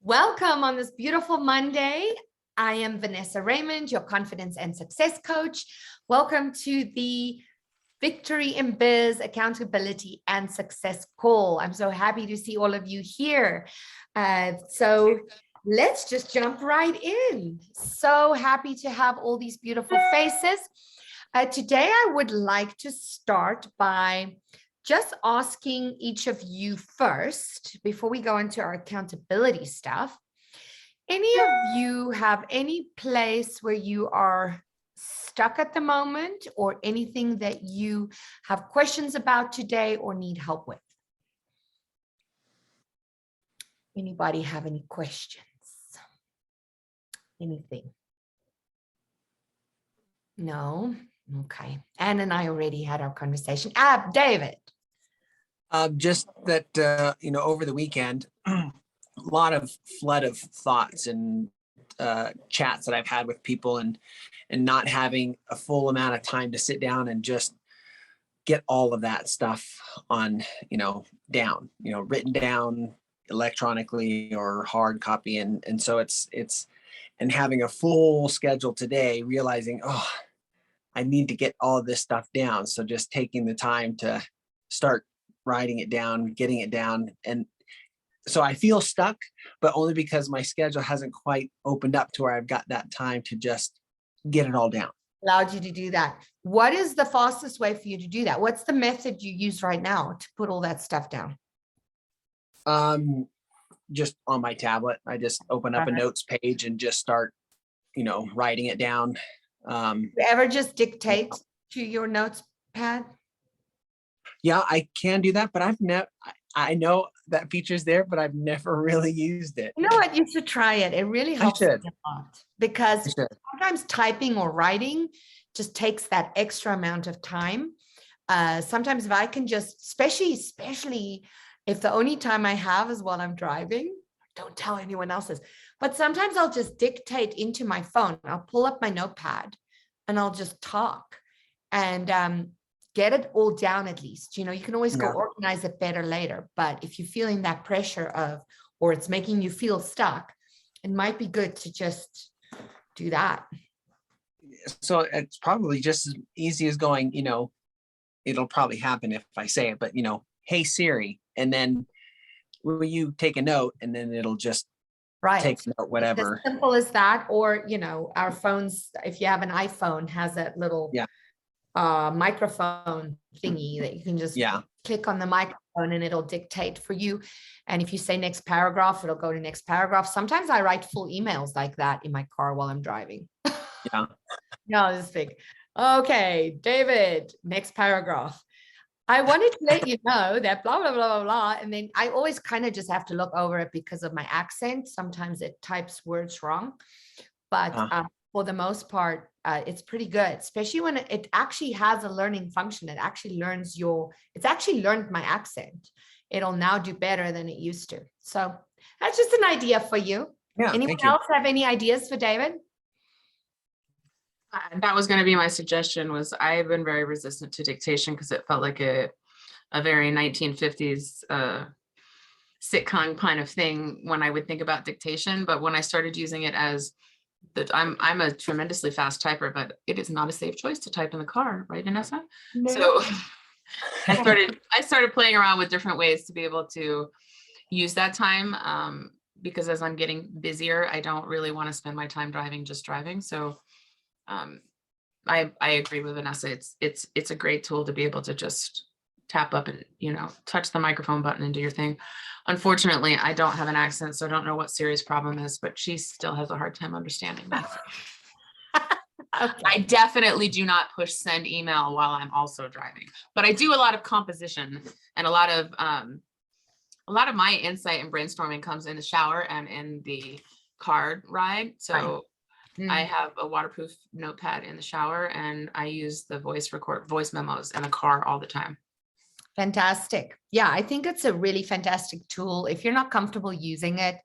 Welcome on this beautiful Monday. I am Vanessa Raymond, your confidence and success coach. Welcome to the Victory in Biz Accountability and Success Call. I'm so happy to see all of you here. So let's just jump right in. So happy to have all these beautiful faces. Today, I would like to start by just asking each of you first, before we go into our accountability stuff, any of you have any place where you are stuck at the moment or anything that you have questions about today or need help with? Anybody have any questions? Anything? No? Okay. Anne and I already had our conversation. David. Just that, over the weekend, a lot of flood of thoughts and chats that I've had with people and not having a full amount of time to sit down and just get all of that stuff on, down, written down electronically or hard copy. And so it's and having a full schedule today, realizing, I need to get all of this stuff down. So just taking the time to start writing it down, getting it down. And so I feel stuck, but only because my schedule hasn't quite opened up to where I've got that time to just get it all down. Allowed you to do that. What is the fastest way for you to do that? What's the method you use right now to put all that stuff down? Just on my tablet, I just open up a notes page and just start, writing it down. You ever just dictate to your notes pad? Yeah, I can do that, but I know that feature's there, but I've never really used it. You know what? You should try it. It really helps me a lot because sometimes typing or writing just takes that extra amount of time. Sometimes if I can just, especially if the only time I have is while I'm driving, don't tell anyone else's, but sometimes I'll just dictate into my phone. I'll pull up my notepad and I'll just talk and get it all down at least. You can always go organize it better later. But if you're feeling that pressure or it's making you feel stuck, it might be good to just do that. So it's probably just as easy as going, it'll probably happen if I say it, but, hey, Siri, and then will you take a note and then it'll just take a note, whatever. It's as simple as that. Or, our phones, if you have an iPhone, has that little microphone thingy that you can just click on the microphone and it'll dictate for you. And if you say next paragraph, it'll go to next paragraph. Sometimes I write full emails like that in my car while I'm driving. No, this big. Okay, David, next paragraph. I wanted to let you know that blah, blah, blah, blah, blah. And then I always kind of just have to look over it because of my accent. Sometimes it types words wrong, but for the most part, it's pretty good, especially when it actually has a learning function. It actually learns it's actually learned my accent. It'll now do better than it used to. So that's just an idea for you. Yeah, anyone else have any ideas for David? That was going to be my suggestion. I've been very resistant to dictation because it felt like a very 1950s sitcom kind of thing when I would think about dictation. But when I started using it as I'm a tremendously fast typer, but it is not a safe choice to type in the car, right, Vanessa? No. So I started playing around with different ways to be able to use that time because as I'm getting busier, I don't really want to spend my time just driving. So I agree with Vanessa. It's a great tool to be able to just tap up and touch the microphone button and do your thing. Unfortunately, I don't have an accent, so I don't know what Siri's problem is, but she still has a hard time understanding that. Okay. I definitely do not push send email while I'm also driving, but I do a lot of composition and a lot of my insight and brainstorming comes in the shower and in the car ride. So I have a waterproof notepad in the shower and I use the voice memos in the car all the time. Fantastic. Yeah, I think it's a really fantastic tool. If you're not comfortable using it,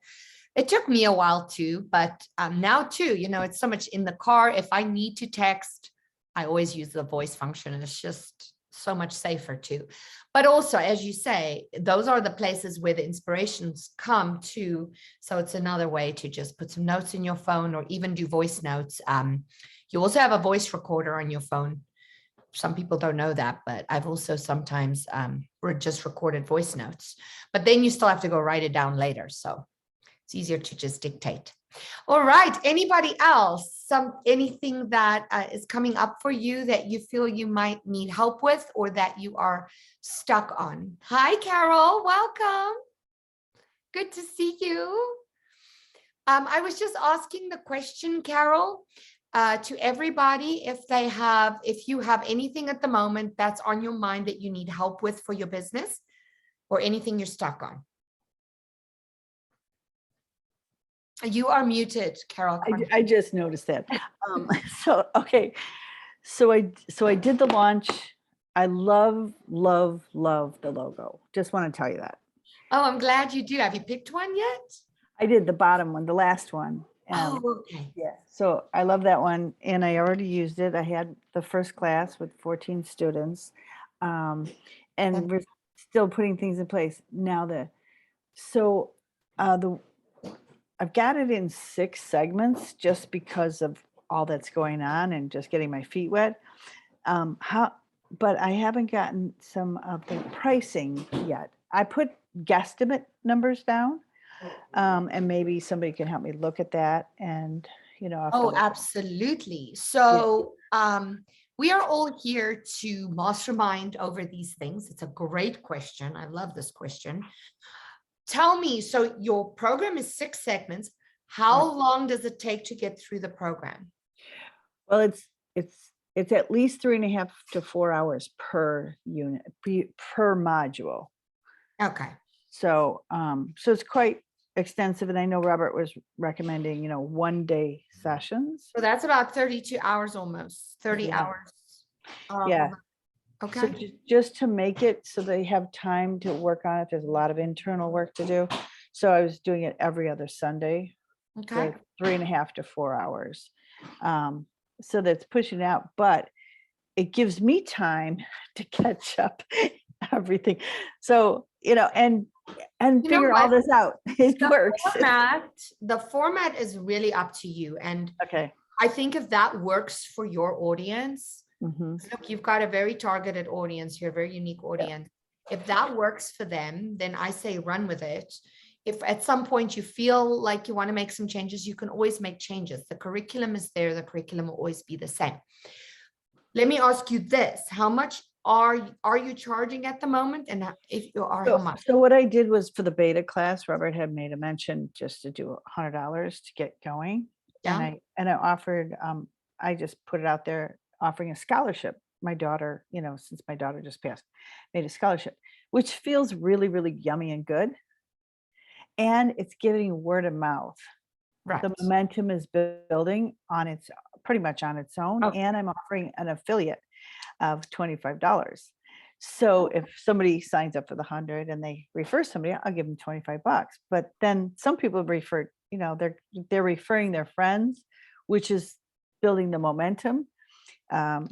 it took me a while too, but now too, it's so much in the car. If I need to text, I always use the voice function and it's just so much safer too. But also, as you say, those are the places where the inspirations come to. So it's another way to just put some notes in your phone or even do voice notes. You also have a voice recorder on your phone. Some people don't know that, but I've also sometimes just recorded voice notes, but then you still have to go write it down later. So it's easier to just dictate. All right. Anybody else? Anything that is coming up for you that you feel you might need help with or that you are stuck on? Hi, Carol. Welcome. Good to see you. I was just asking the question, Carol, to everybody, if you have anything at the moment that's on your mind that you need help with for your business or anything you're stuck on. You are muted, Carol. I just noticed that. Okay. So I did the launch. I love the logo. Just want to tell you that. Oh, I'm glad you do. Have you picked one yet? I did the bottom one, the last one. Oh, okay. Yeah. So I love that one. And I already used it. I had the first class with 14 students. And we're still putting things in place. Now I've got it in 6 segments just because of all that's going on and just getting my feet wet. But I haven't gotten some of the pricing yet. I put guesstimate numbers down, and maybe somebody can help me look at that. And Oh, absolutely. So we are all here to mastermind over these things. It's a great question. I love this question. Tell me, so your program is 6 segments. How long does it take to get through the program? Well, it's at least 3.5 to 4 hours per unit, per module. Okay. So it's quite extensive. And I know Robert was recommending, 1-day sessions. So that's about 32 hours almost, 30 hours. Yeah. Okay. So just to make it so they have time to work on it, there's a lot of internal work to do. So I was doing it every other Sunday. Okay. So 3.5 to 4 hours. So that's pushing out, but it gives me time to catch up everything. So, and figure all this out. It works. The format is really up to you. And Okay. I think if that works for your audience, Mhm. look, you've got a very targeted audience, you're a very unique audience. If that works for them, then I say run with it. If at some point you feel like you want to make some changes, you can always make changes. The curriculum is there. The curriculum will always be the same. Let me ask you this. How much are you charging at the moment? And if you are, how much? So what I did was for the beta class, Robert had made a mention just to do $100 to get going. Yeah. And I offered, I just put it out there offering a scholarship. My daughter, since my daughter just passed, made a scholarship, which feels really, really yummy and good. And it's giving word of mouth. Right. The momentum is building pretty much on its own. Okay. And I'm offering an affiliate of $25. So if somebody signs up for the 100 and they refer somebody, I'll give them $25. But then some people refer, they're referring their friends, which is building the momentum.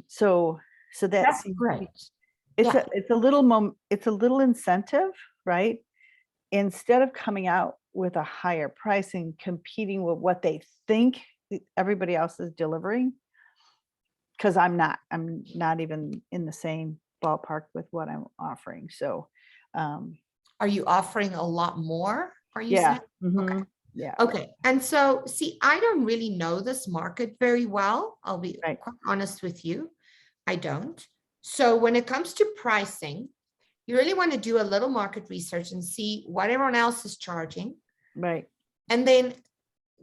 So That's great. It's a little incentive, right? Instead of coming out with a higher price and competing with what they think everybody else is delivering, because I'm not even in the same ballpark with what I'm offering. So are you offering a lot more? Are you yeah. saying? Mhm. Okay. Yeah. Okay. And so, see, I don't really know this market very well. I'll be quite honest with you. I don't. So when it comes to pricing, you really want to do a little market research and see what everyone else is charging. Right. And then,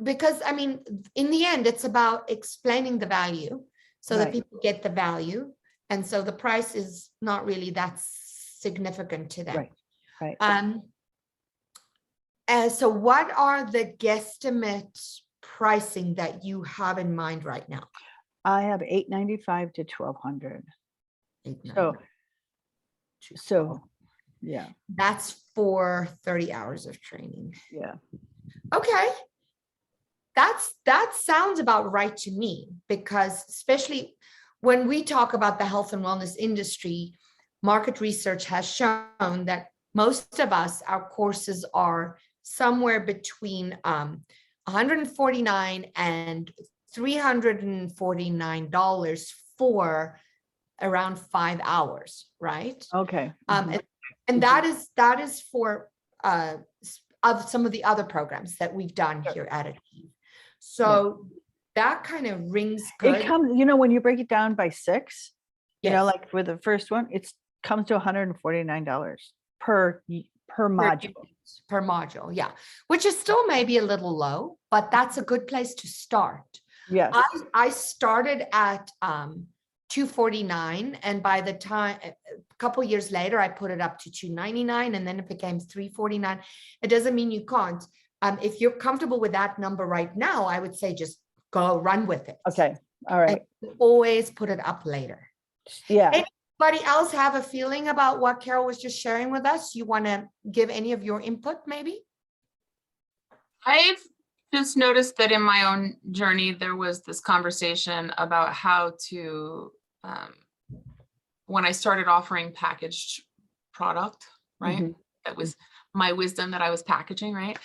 because I mean, in the end, it's about explaining the value so that people get the value. And so the price is not really that significant to them. Right. So what are the guesstimate pricing that you have in mind right now? I have $895 to $1,200. So yeah. That's for 30 hours of training. Yeah. Okay. That sounds about right to me, because especially when we talk about the health and wellness industry, market research has shown that most of us, our courses are somewhere between $149 and $349 for around 5 hours, right? Okay. And that is for of some of the other programs that we've done here at Achieve. So that kind of rings good. It comes, when you break it down by 6, Yes. like for the first one, it comes to $149 per module. Per module, yeah, which is still maybe a little low, but that's a good place to start. Yes. I started at $249, and by the time a couple years later, I put it up to $299, and then it became $349. It doesn't mean you can't. If you're comfortable with that number right now, I would say just go run with it. Okay. All right. And always put it up later. Yeah. Anybody else have a feeling about what Carol was just sharing with us? You want to give any of your input, maybe? I've just noticed that in my own journey, there was this conversation about how to, when I started offering packaged product, right? Mhm. That was my wisdom that I was packaging, right?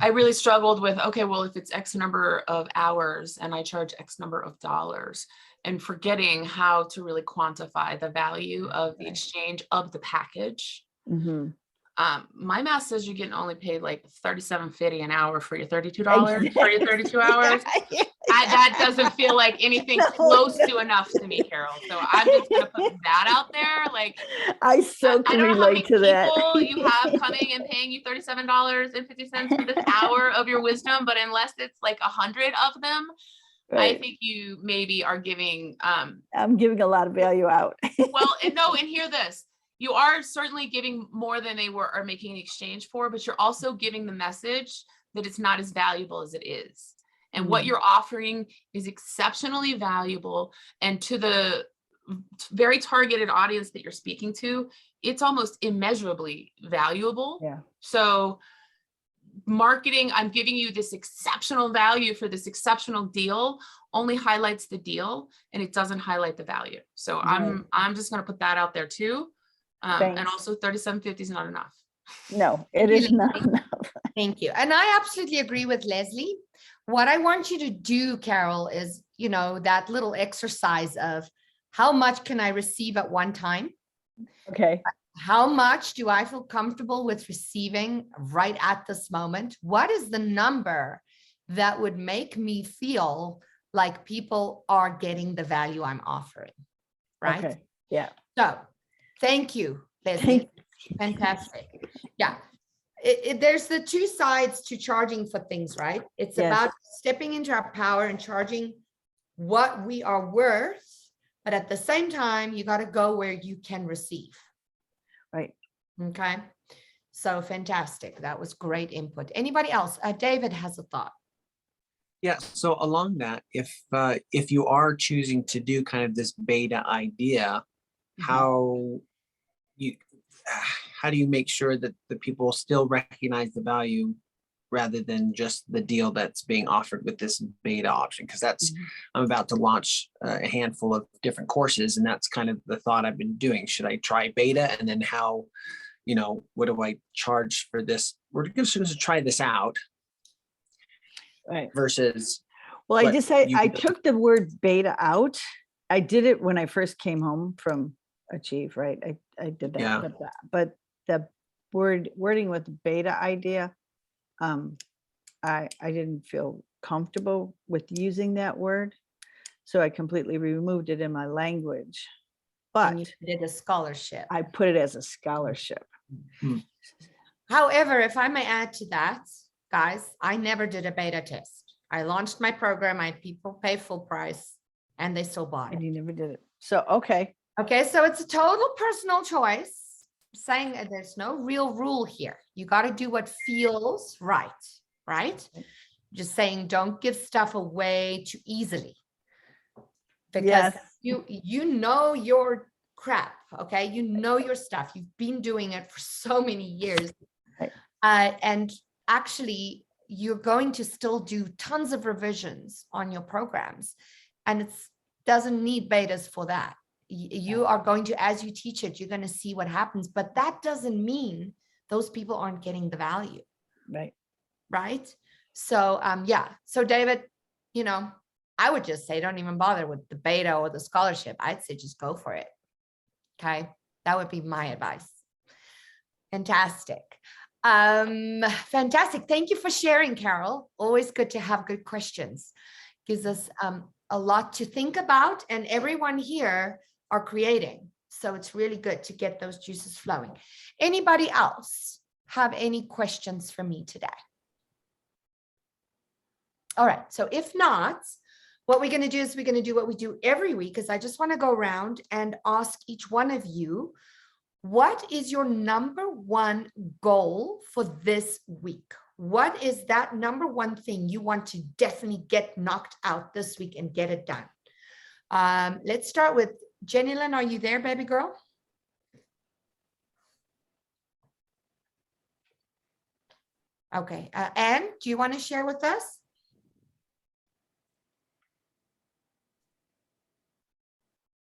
I really struggled with, okay, well, if it's X number of hours and I charge X number of dollars, and forgetting how to really quantify the value of the exchange of the package. Mhm. My math says you're getting only paid like $37.50 an hour for your $32 for your 32 hours. That doesn't feel like anything close to enough to me, Carol. So I'm just gonna put that out there. Like, I so I can don't know how many relate to that. people you have coming and paying you $37.50 for this hour of your wisdom, but unless it's like 100 of them, I Right. think you maybe are giving I'm giving a lot of value out. well, and hear this. You are certainly giving more than they are making in exchange for, but you're also giving the message that it's not as valuable as it is. And what you're offering is exceptionally valuable. And to the very targeted audience that you're speaking to, it's almost immeasurably valuable. Yeah. So marketing, I'm giving you this exceptional value for this exceptional deal, only highlights the deal and it doesn't highlight the value. So Right. I'm just going to put that out there too. And Thanks. also $37.50 is not enough. No, it is not enough. Thank you. And I absolutely agree with Leslie. What I want you to do, Carol, is, that little exercise of how much can I receive at one time? Okay. How much do I feel comfortable with receiving right at this moment? What is the number that would make me feel like people are getting the value I'm offering? Right? Okay. Yeah. So thank you, Leslie. Fantastic. Yeah. There's the two sides to charging for things, right? It's Yes. about stepping into our power and charging what we are worth. But at the same time, you got to go where you can receive. Right. Okay. So fantastic. That was great input. Anybody else? David has a thought. Yeah. So along that, if you are choosing to do kind of this beta idea, how do you make sure that the people still recognize the value rather than just the deal that's being offered with this beta option? Because that's, I'm about to launch a handful of different courses, and that's kind of the thought I've been doing. Should I try beta, and then how, what do I charge for this? We're just going to try this out. Right. Versus. Well, I took the word beta out. I did it when I first came home from Achieve, right? I did that. Yeah. But the wording with the beta idea, I didn't feel comfortable with using that word. So I completely removed it in my language. And you But did a scholarship. I put it as a scholarship. However, if I may add to that, guys, I never did a beta test. I launched my program. I had people pay full price and they still bought And it. you never did it. So, okay. Okay, so it's a total personal choice. Saying that there's no real rule here. You got to do what feels right, right? Just saying, don't give stuff away too easily. Because you know your crap, okay? You know your stuff. You've been doing it for so many years. Right. And actually, you're going to still do tons of revisions on your programs. And it doesn't need betas for that. you are going to, as you teach it, you're going to see what happens, but that doesn't mean those people aren't getting the value. Right. Right. So, yeah. So David, you know, I would just say, don't even bother with the beta or the scholarship. I'd say, just go for it. Okay. That would be my advice. Fantastic. Fantastic. Thank you for sharing, Carol. Always good to have good questions. Gives us a lot to think about, and everyone here are creating. So it's really good to get those juices flowing. Anybody else have any questions for me today? All right. So if not, what we're going to do is we're going to do what we do every week, is I just want to go around and ask each one of you, what is your number one goal for this week? What is that number one thing you want to definitely get knocked out this week and get it done? Let's start with Jenny Lynn. Are you there, baby girl? Okay. Anne, do you want to share with us?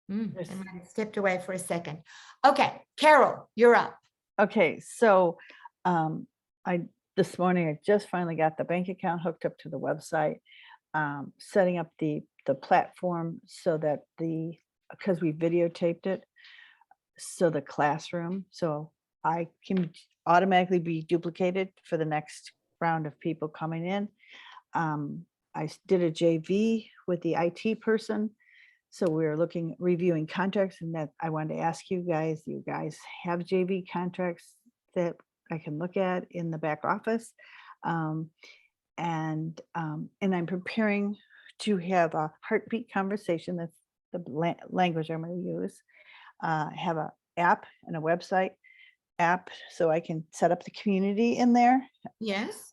Yes. I stepped away for a second. Okay, Carol, you're up. Okay, so this morning I just finally got the bank account hooked up to the website, setting up the platform so that because we videotaped it, so the classroom, so I can automatically be duplicated for the next round of people coming in. I did a JV with the IT person. So we're reviewing contracts, and that I wanted to ask you guys have JV contracts that I can look at in the back office? And I'm preparing to have a heartbeat conversation. That's the language I'm going to use. Have an app and a website app so I can set up the community in there. Yes.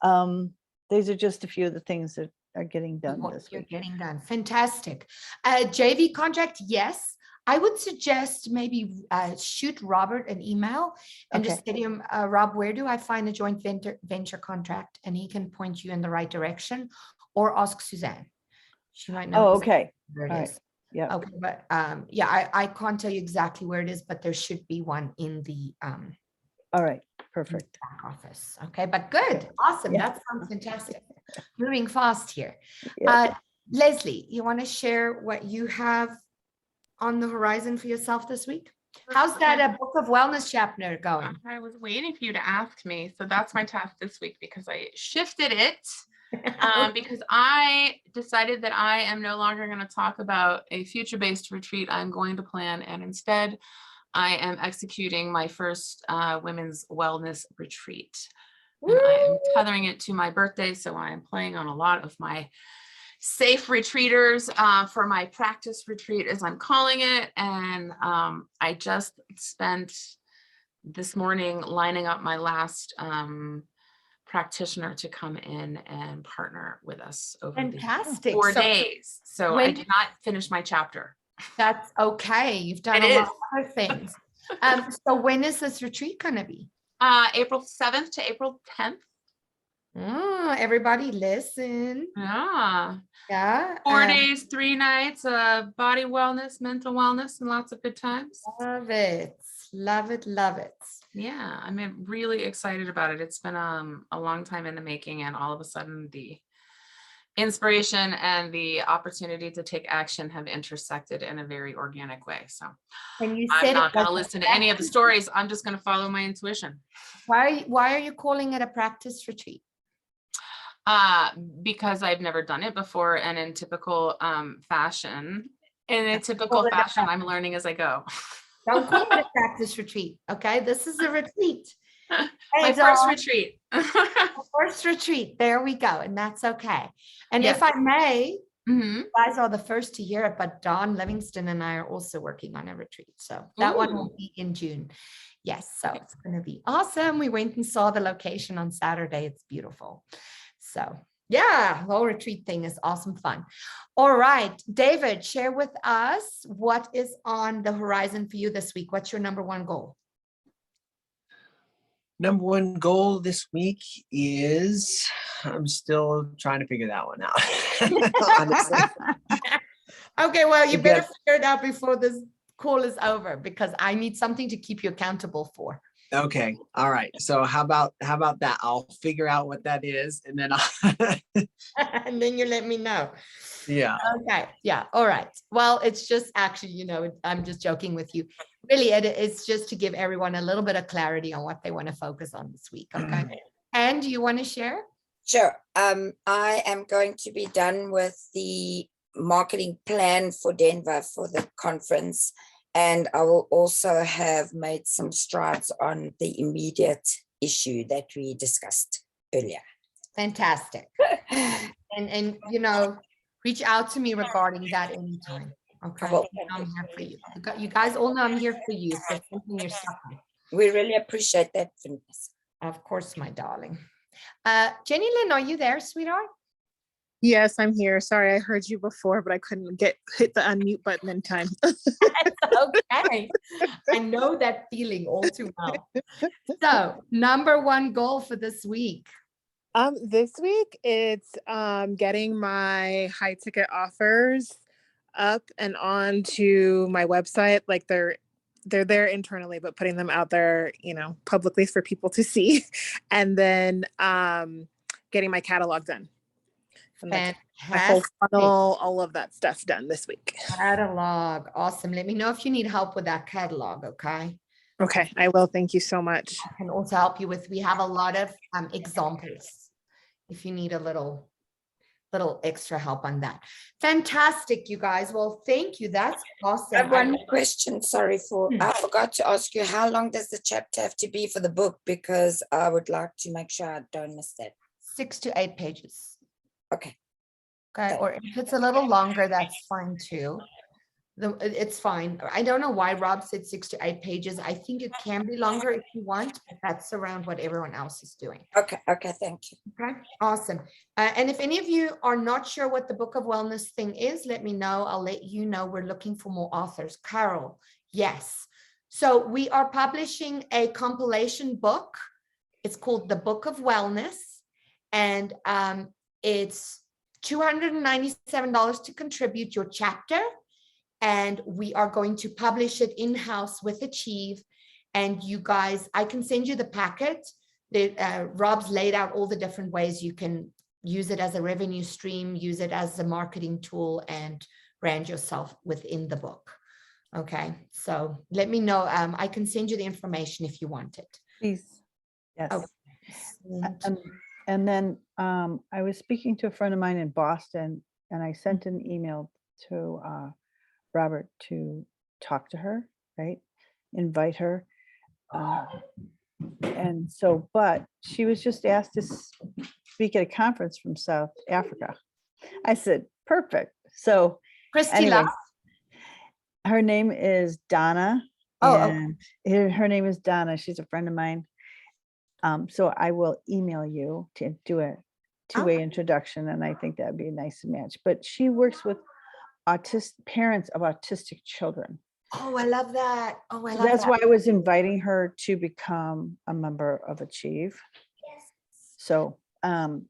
These are just a few of the things that are getting done this You're week. getting done. Fantastic. JV contract, yes. I would suggest maybe shoot Robert an email and just get him, Rob, where do I find a joint venture contract? And he can point you in the right direction, or ask Suzanne. She might know. Oh, okay. Where it All is. right. Yeah. Okay, but yeah, I can't tell you exactly where it is, but there should be one in the All right. Perfect. back office. Okay, but good. Awesome. Yeah. That sounds fantastic. Moving fast here. Yeah. Leslie, you want to share what you have on the horizon for yourself this week? How's that book of wellness chapter going? I was waiting for you to ask me. So that's my task this week, because I shifted it because I decided that I am no longer going to talk about a future-based retreat I'm going to plan. And instead, I am executing my first women's wellness retreat. And I am tethering it to my birthday. So I am playing on a lot of my safe retreaters for my practice retreat, as I'm calling it. And I just spent this morning lining up my last practitioner to come in and partner with us over Fantastic. the 4 So days. So I did not finish my chapter. that's okay. You've done It a lot is. of other things. So when is this retreat going to be? April 7th to April 10th. Oh, everybody listen. Yeah. Yeah. 4 days, 3 nights, body wellness, mental wellness, and lots of good times. Love it. Love it. Love it. Yeah, I'm really excited about it. It's been a long time in the making, and all of a sudden the inspiration and the opportunity to take action have intersected in a very organic way. So And you I'm said not going to listen to any of the stories. I'm just going to follow my intuition. Why are you calling it a practice retreat? Because I've never done it before, and in typical fashion, I'm learning as I go. Don't call it a practice retreat. Okay, this is a retreat. My first retreat. First retreat. There we go, and that's okay. And Yes. if I may, Mm-hmm. you guys are the first to hear it, but Dawn Livingston and I are also working on a retreat. So that one will be in June. Yes, so it's going to be awesome. We went and saw the location on Saturday. It's beautiful. So yeah, the whole retreat thing is awesome fun. All right, David, share with us what is on the horizon for you this week. What's your number one goal? Number one goal this week is, I'm still trying to figure that one out. Honestly. Okay, well, you better figure it out before this call is over because I need something to keep you accountable for. Okay. All right. So how about that? I'll figure out what that is and then I'll And then you let me know. yeah. Okay. Yeah. All right. Well, it's just actually, I'm just joking with you. Really, it's just to give everyone a little bit of clarity on what they want to focus on this week. Okay. And do you want to share? Sure. I am going to be done with the marketing plan for Denver for the conference. And I will also have made some strides on the immediate issue that we discussed earlier. Fantastic. And reach out to me regarding that anytime. Okay. Well, I'm here for you. You guys all know I'm here for you. So something you're stuck on. we really appreciate that, Vanessa. Of course, my darling. Jenny Lynn, are you there, sweetheart? Yes, I'm here. Sorry, I heard you before, but I couldn't hit the unmute button in time. Okay. I know that feeling all too well. So, number one goal for this week. This week it's getting my high ticket offers up and onto my website. Like they're there internally, but putting them out there, publicly for people to see, and then getting my catalog done. My whole funnel, all of that stuff done this week. Catalog. Awesome. Let me know if you need help with that catalog. Okay. Okay, I will. Thank you so much. I can also help you with, we have a lot of examples if you need a little extra help on that. Fantastic, you guys. Well, thank you. That's awesome. I have one question. Sorry I forgot to ask you, how long does the chapter have to be for the book? Because I would like to make sure I don't miss that. 6 to 8 pages. Okay. Okay. Or if it's a little longer, that's fine too. It's fine. I don't know why Rob said 6 to 8 pages. I think it can be longer if you want, but that's around what everyone else is doing. Okay. Thank you. Okay. Awesome. And if any of you are not sure what the Book of Wellness thing is, let me know. I'll let you know. We're looking for more authors. Carol, yes. So we are publishing a compilation book. It's called The Book of Wellness. And it's $297 to contribute your chapter. And we are going to publish it in-house with Achieve. And you guys, I can send you the packet. Rob's laid out all the different ways you can use it as a revenue stream, use it as a marketing tool, and brand yourself within the book. Okay, so let me know. I can send you the information if you want it. Please. Yes. Okay. And then I was speaking to a friend of mine in Boston, and I sent an email to Robert to talk to her, right? Invite her. And so, but she was just asked to speak at a conference from South Africa. I said, perfect. So Christy, anyway, her name is Donna. And her name is Donna. She's a friend of mine. So I will email you to do a two-way introduction, and I think that'd be a nice match. But she works with parents of autistic children. Oh, I love that. Oh, I love That's that. why I was inviting her to become a member of Achieve. Yes. So, and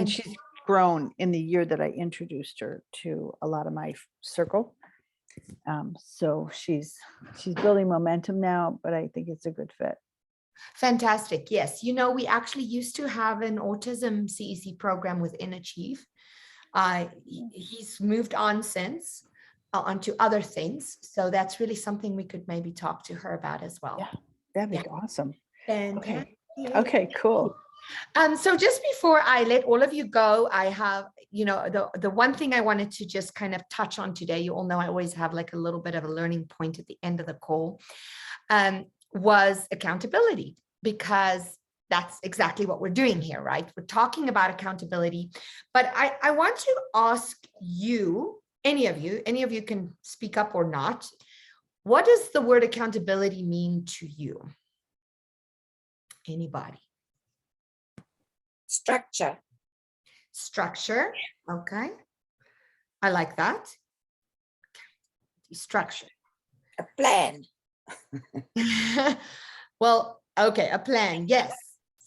she's grown in the year that I introduced her to a lot of my circle. So she's building momentum now, but I think it's a good fit. Fantastic. Yes. We actually used to have an autism CEC program within Achieve. He's moved on since onto other things. So that's really something we could maybe talk to her about as well. Yeah, that'd be awesome. Fantastic. Okay, cool. So just before I let all of you go, I have, the one thing I wanted to just kind of touch on today, you all know I always have like a little bit of a learning point at the end of the call, was accountability, because that's exactly what we're doing here, right? We're talking about accountability, but I want to ask you, any of you can speak up or not. What does the word accountability mean to you? Anybody? Structure. Structure. Okay. I like that. Structure. A plan. Well, okay, a plan. Yes.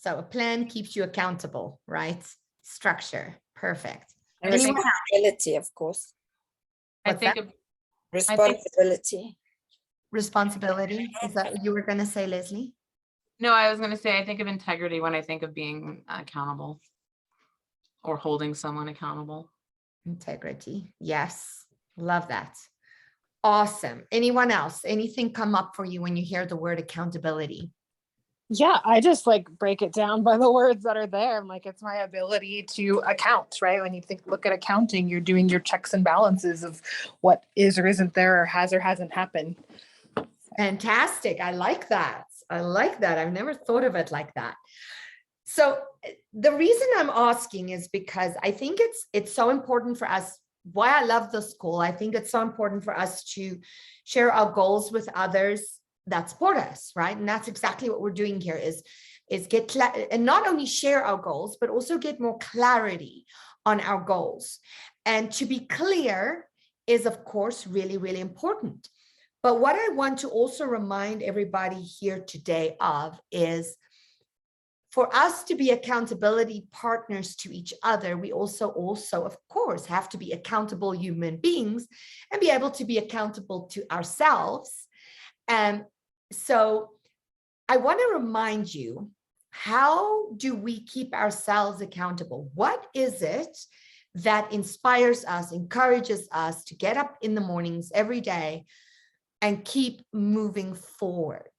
So a plan keeps you accountable, right? Structure. Perfect. And responsibility, of course. I What's think that? of- Responsibility. responsibility. Is that what you were going to say, Leslie? No, I was going to say, I think of integrity when I think of being accountable or holding someone accountable. Integrity. Yes. Love that. Awesome. Anyone else? Anything come up for you when you hear the word accountability? Yeah, I just like break it down by the words that are there. I'm like, it's my ability to account, right? When you look at accounting, you're doing your checks and balances of what is or isn't there or hasn't happened. Fantastic. I like that. I like that. I've never thought of it like that. So the reason I'm asking is because I think it's so important for us. Why I love this call. I think it's so important for us to share our goals with others that support us, right? And that's exactly what we're doing here is get and not only share our goals, but also get more clarity on our goals. And to be clear is, of course, really, really important. But what I want to also remind everybody here today of is for us to be accountability partners to each other, we also, of course, have to be accountable human beings and be able to be accountable to ourselves. And so I want to remind you, how do we keep ourselves accountable? What is it that inspires us, encourages us to get up in the mornings every day and keep moving forward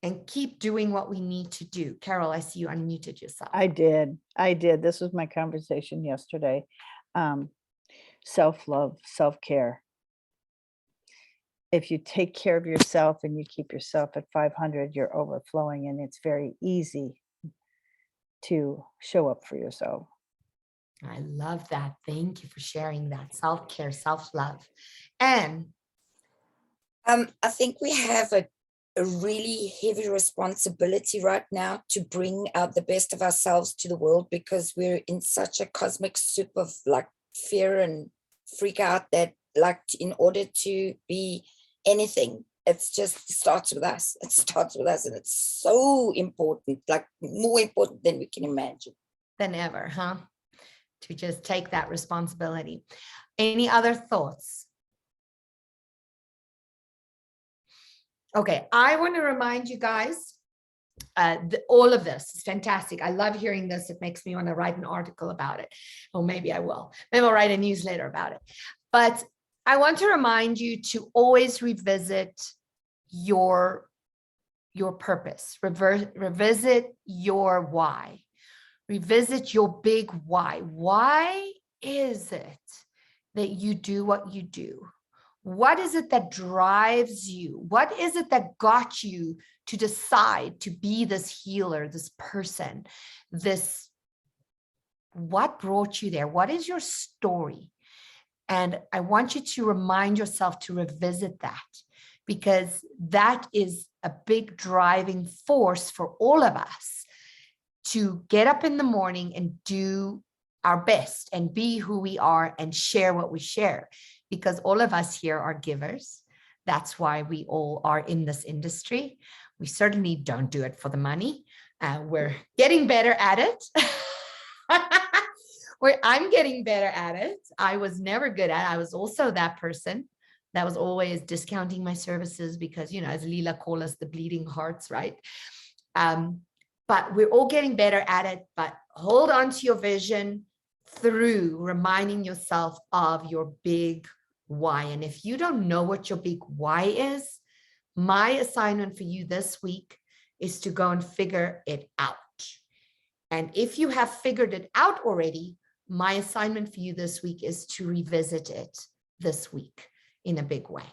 and keep doing what we need to do? Carol, I see you unmuted yourself. I did. This was my conversation yesterday. Self-love, self-care. If you take care of yourself and you keep yourself at 500, you're overflowing, and it's very easy to show up for yourself. I love that. Thank you for sharing that. Self-care, self-love. And I think we have a really heavy responsibility right now to bring out the best of ourselves to the world, because we're in such a cosmic soup of like fear and freak out that like in order to be anything, it starts with us. It starts with us, and it's so important, like more important than we can imagine. Than ever, huh? To just take that responsibility. Any other thoughts? Okay, I want to remind you guys, all of this is fantastic. I love hearing this. It makes me want to write an article about it. Or maybe I will. Maybe I'll write a newsletter about it. But I want to remind you to always revisit your purpose, revisit your why, revisit your big why. Why is it that you do what you do? What is it that drives you? What is it that got you to decide to be this healer, this person, what brought you there? What is your story? And I want you to remind yourself to revisit that, because that is a big driving force for all of us to get up in the morning and do our best and be who we are and share what we share, because all of us here are givers. That's why we all are in this industry. We certainly don't do it for the money. We're getting better at it. I'm getting better at it. I was never good at it. I was also that person that was always discounting my services because, as Lila called us, the bleeding hearts, right? But we're all getting better at it. But hold on to your vision through reminding yourself of your big why. And if you don't know what your big why is, my assignment for you this week is to go and figure it out. And if you have figured it out already, my assignment for you this week is to revisit it this week in a big way.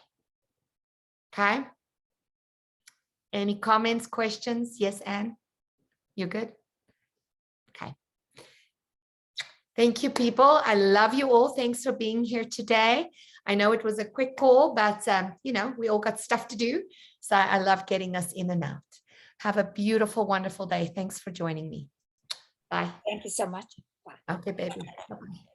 Okay? Any comments, questions? Yes, Anne? You're good? Okay. Thank you, people. I love you all. Thanks for being here today. I know it was a quick call, but we all got stuff to do. So I love getting us in and out. Have a beautiful, wonderful day. Thanks for joining me. Bye. Thank you so much. Bye. Okay, baby. Bye-bye.